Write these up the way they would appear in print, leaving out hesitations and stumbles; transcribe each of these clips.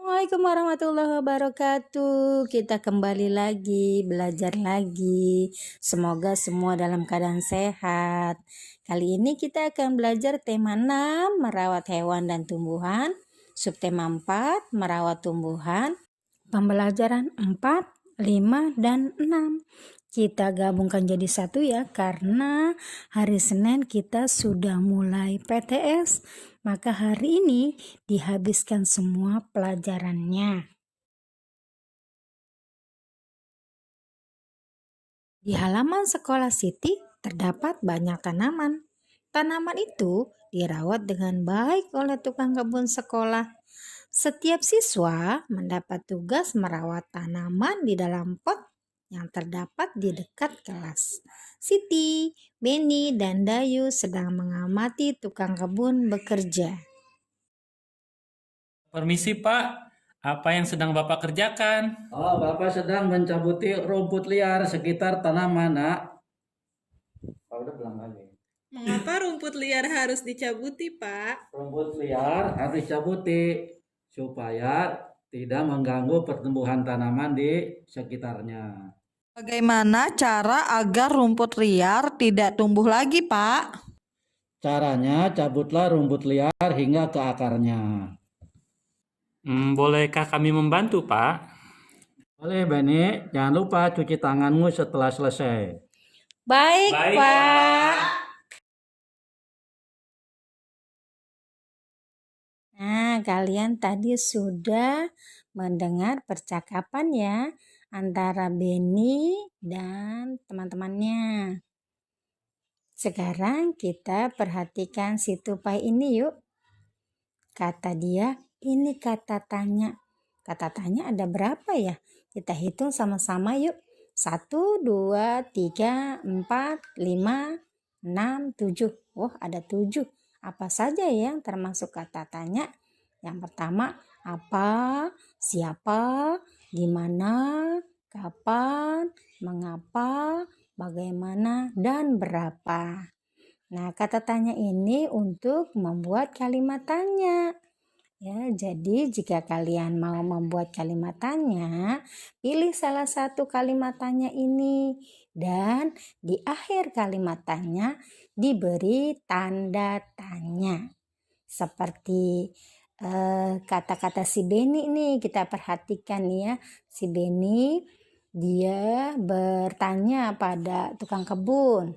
Assalamualaikum warahmatullahi wabarakatuh. Kita kembali lagi, belajar lagi. Semoga semua dalam keadaan sehat. Kali ini kita akan belajar tema 6, merawat hewan dan tumbuhan. Subtema 4, merawat tumbuhan. Pembelajaran 4, 5, dan 6. Kita gabungkan jadi satu ya, karena hari Senin kita sudah mulai PTS. Maka hari ini dihabiskan semua pelajarannya. Di halaman sekolah Siti terdapat banyak tanaman. Tanaman itu dirawat dengan baik oleh tukang kebun sekolah. Setiap siswa mendapat tugas merawat tanaman di dalam pot yang terdapat di dekat kelas. Siti, Beni, dan Dayu sedang mengamati tukang kebun bekerja. Permisi Pak, apa yang sedang Bapak kerjakan? Oh, Bapak sedang mencabuti rumput liar sekitar tanaman, Nak. Oh, udah pulang lagi. Mengapa rumput liar harus dicabuti, Pak? Rumput liar harus dicabuti supaya tidak mengganggu pertumbuhan tanaman di sekitarnya. Bagaimana cara agar rumput liar tidak tumbuh lagi, Pak? Caranya, cabutlah rumput liar hingga ke akarnya. Bolehkah kami membantu Pak? Boleh, Beni. Jangan lupa cuci tanganmu setelah selesai. Baik, Pak. Nah, kalian tadi sudah mendengar percakapan ya antara Beni dan teman-temannya. Sekarang kita perhatikan si tupai ini yuk. Kata dia, ini kata tanya. Kata tanya ada berapa ya? Kita hitung sama-sama yuk. 1, 2, 3, 4, 5, 6, 7. Oh, ada 7. Apa saja yang termasuk kata tanya? Yang pertama, apa, siapa, gimana, kapan, mengapa, bagaimana, dan berapa. Nah, kata tanya ini untuk membuat kalimat tanya. Ya, jadi jika kalian mau membuat kalimat tanya, pilih salah satu kalimat tanya ini dan di akhir kalimat tanya diberi tanda tanya. Seperti kata-kata si Beni nih, kita perhatikan ya. Si Beni dia bertanya pada tukang kebun.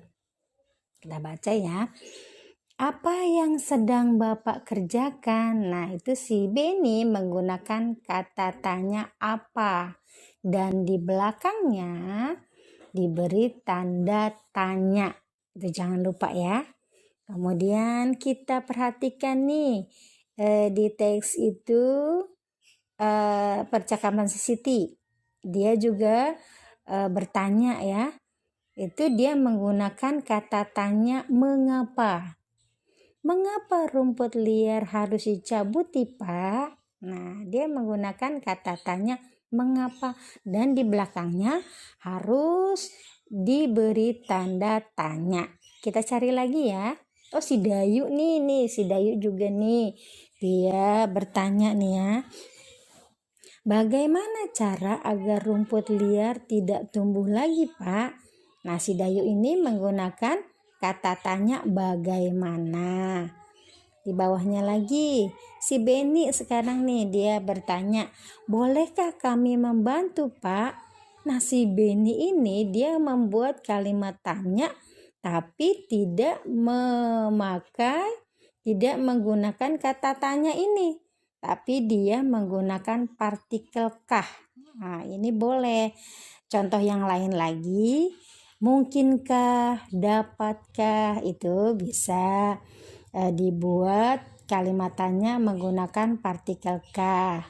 Kita baca ya. Apa yang sedang Bapak kerjakan? Nah, itu si Beni menggunakan kata tanya apa. Dan di belakangnya diberi tanda tanya. Itu jangan lupa ya. Kemudian kita perhatikan nih. Di teks itu percakapan si Siti. Dia juga bertanya ya. Itu dia menggunakan kata tanya mengapa. Mengapa rumput liar harus dicabuti, Pak? Nah, dia menggunakan kata tanya mengapa dan di belakangnya harus diberi tanda tanya. Kita cari lagi ya. Oh, si Dayu nih, si Dayu juga nih. Dia bertanya nih ya. Bagaimana cara agar rumput liar tidak tumbuh lagi, Pak? Nah, si Dayu ini menggunakan kata tanya bagaimana. Di bawahnya lagi, si Beni sekarang nih dia bertanya, bolehkah kami membantu, Pak? Nah, si Beni ini dia membuat kalimat tanya tapi tidak menggunakan kata tanya ini. Tapi dia menggunakan partikel kah. Nah, ini boleh. Contoh yang lain lagi, mungkinkah, dapatkah, itu bisa dibuat kalimat tanya menggunakan partikel kah.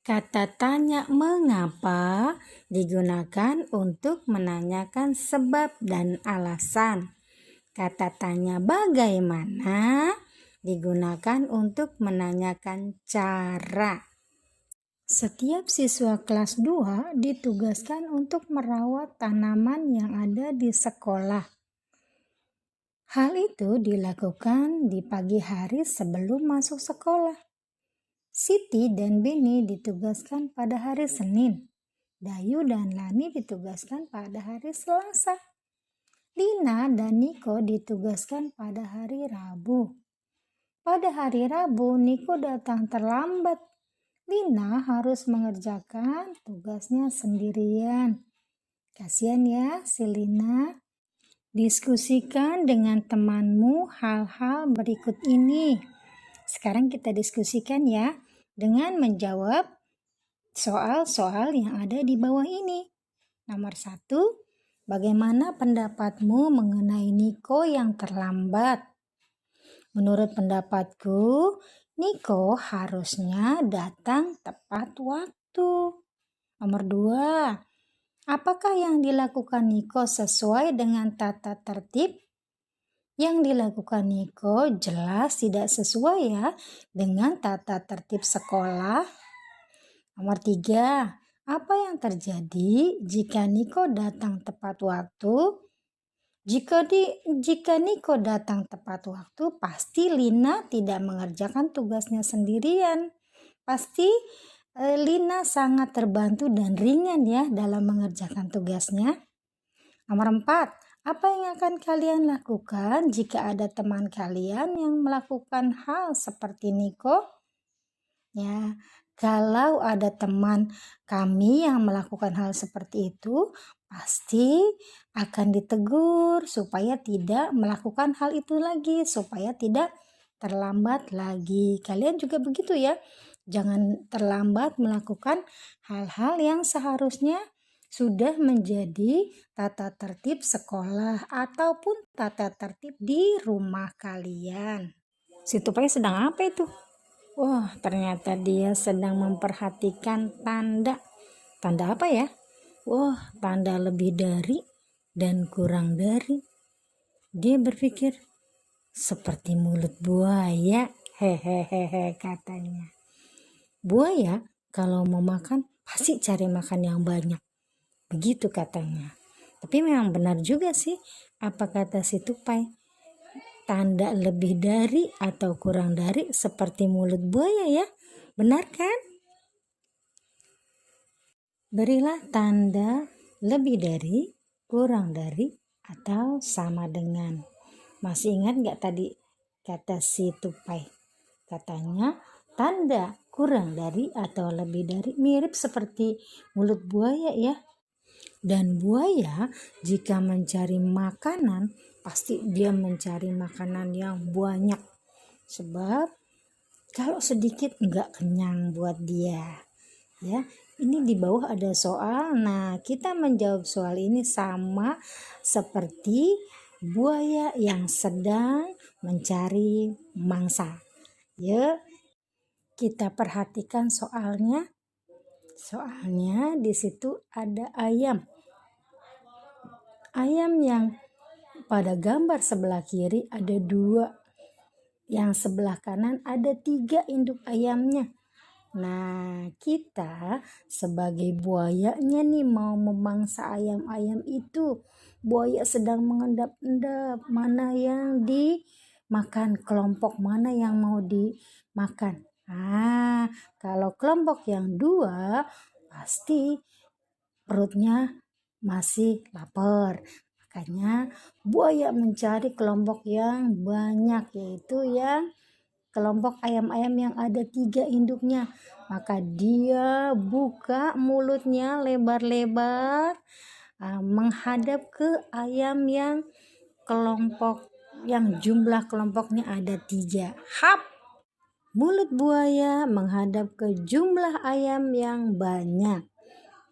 Kata tanya mengapa digunakan untuk menanyakan sebab dan alasan. Kata tanya bagaimana digunakan untuk menanyakan cara. Setiap siswa kelas 2 ditugaskan untuk merawat tanaman yang ada di sekolah. Hal itu dilakukan di pagi hari sebelum masuk sekolah. Siti dan Beni ditugaskan pada hari Senin. Dayu dan Lani ditugaskan pada hari Selasa. Lina dan Niko ditugaskan pada hari Rabu. Pada hari Rabu, Niko datang terlambat. Lina harus mengerjakan tugasnya sendirian. Kasihan ya si Lina. Diskusikan dengan temanmu hal-hal berikut ini. Sekarang kita diskusikan ya dengan menjawab soal-soal yang ada di bawah ini. Nomor 1, bagaimana pendapatmu mengenai Niko yang terlambat? Menurut pendapatku, Niko harusnya datang tepat waktu. Nomor 2, apakah yang dilakukan Niko sesuai dengan tata tertib? Yang dilakukan Niko jelas tidak sesuai ya dengan tata tertib sekolah. Nomor 3, apa yang terjadi jika Niko datang tepat waktu? Jika Niko datang tepat waktu, pasti Lina tidak mengerjakan tugasnya sendirian. Pasti Lina sangat terbantu dan ringan ya dalam mengerjakan tugasnya. Nomor 4, apa yang akan kalian lakukan jika ada teman kalian yang melakukan hal seperti Niko? Ya, kalau ada teman kami yang melakukan hal seperti itu, pasti akan ditegur supaya tidak melakukan hal itu lagi, supaya tidak terlambat lagi. Kalian juga begitu ya. Jangan terlambat melakukan hal-hal yang seharusnya sudah menjadi tata tertib sekolah ataupun tata tertib di rumah kalian. Si Tupai sedang apa itu? Wah, ternyata dia sedang memperhatikan tanda. Tanda apa ya? Wah, tanda lebih dari dan kurang dari. Dia berpikir, seperti mulut buaya. Hehehe katanya. Buaya kalau mau makan pasti cari makan yang banyak. Begitu katanya. Tapi memang benar juga sih apa kata si Tupai. Tanda lebih dari atau kurang dari seperti mulut buaya ya. Benar kan? Berilah tanda lebih dari, kurang dari, atau sama dengan. Masih ingat gak tadi kata si Tupai? Katanya tanda kurang dari atau lebih dari mirip seperti mulut buaya ya. Dan buaya jika mencari makanan pasti dia mencari makanan yang banyak. Sebab kalau sedikit nggak kenyang buat dia. Ya, ini di bawah ada soal. Nah, kita menjawab soal ini sama seperti buaya yang sedang mencari mangsa. Ya, kita perhatikan soalnya. Soalnya di situ ada ayam. Ayam yang pada gambar sebelah kiri ada 2. Yang sebelah kanan ada 3 induk ayamnya. Nah, kita sebagai buayanya nih mau memangsa ayam-ayam itu. Buaya sedang mengendap-endap mana yang dimakan, kelompok mana yang mau dimakan. Nah, kalau kelompok yang 2 pasti perutnya masih lapar. Makanya buaya mencari kelompok yang banyak, yaitu yang kelompok ayam-ayam yang ada 3 induknya. Maka dia buka mulutnya lebar-lebar menghadap ke ayam yang kelompok yang jumlah kelompoknya ada 3. Hap! Mulut buaya menghadap ke jumlah ayam yang banyak.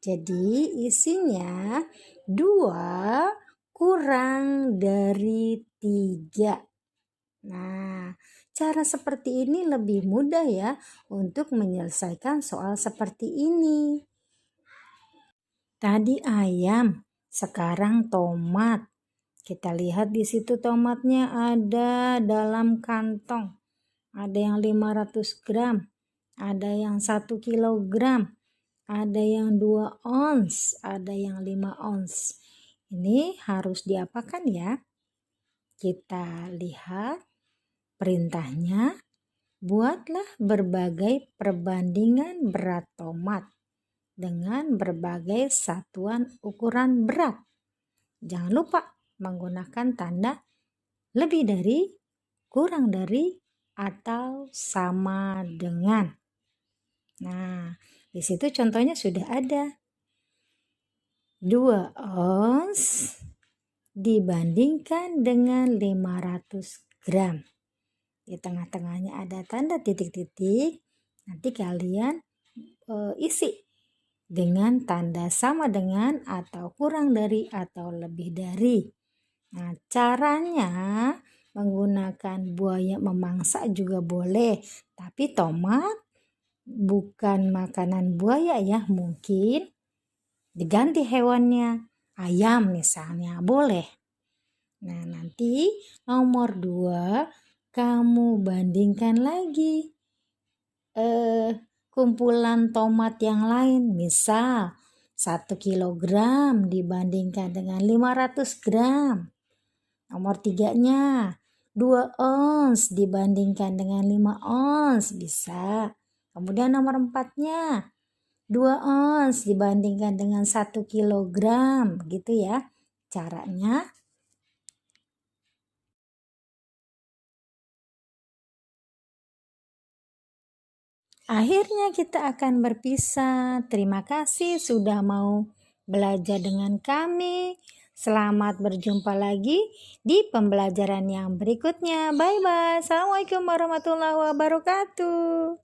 Jadi isinya 2 kurang dari 3. Nah, cara seperti ini lebih mudah ya untuk menyelesaikan soal seperti ini. Tadi ayam, sekarang tomat. Kita lihat di situ tomatnya ada dalam kantong. Ada yang 500 gram, ada yang 1 kilogram, ada yang 2 ons, ada yang 5 ons. Ini harus diapakan ya? Kita lihat perintahnya. Buatlah berbagai perbandingan berat tomat dengan berbagai satuan ukuran berat. Jangan lupa menggunakan tanda lebih dari, kurang dari, atau sama dengan. Nah, di situ contohnya sudah ada. 2 ons dibandingkan dengan 500 gram. Di tengah-tengahnya ada tanda titik-titik. Nanti kalian isi dengan tanda sama dengan atau kurang dari atau lebih dari. Nah, caranya menggunakan buaya memangsa juga boleh. Tapi tomat bukan makanan buaya ya, mungkin diganti hewannya. Ayam misalnya boleh. Nah, nanti nomor 2 kamu bandingkan lagi kumpulan tomat yang lain. Misal 1 kilogram dibandingkan dengan 500 gram. Nomor 3-nya 2 ons dibandingkan dengan 5 ons. Bisa. Kemudian nomor 4-nya 2 ons dibandingkan dengan 1 kilogram. Gitu ya caranya. Akhirnya kita akan berpisah. Terima kasih sudah mau belajar dengan kami. Selamat berjumpa lagi di pembelajaran yang berikutnya. Bye-bye. Assalamualaikum warahmatullahi wabarakatuh.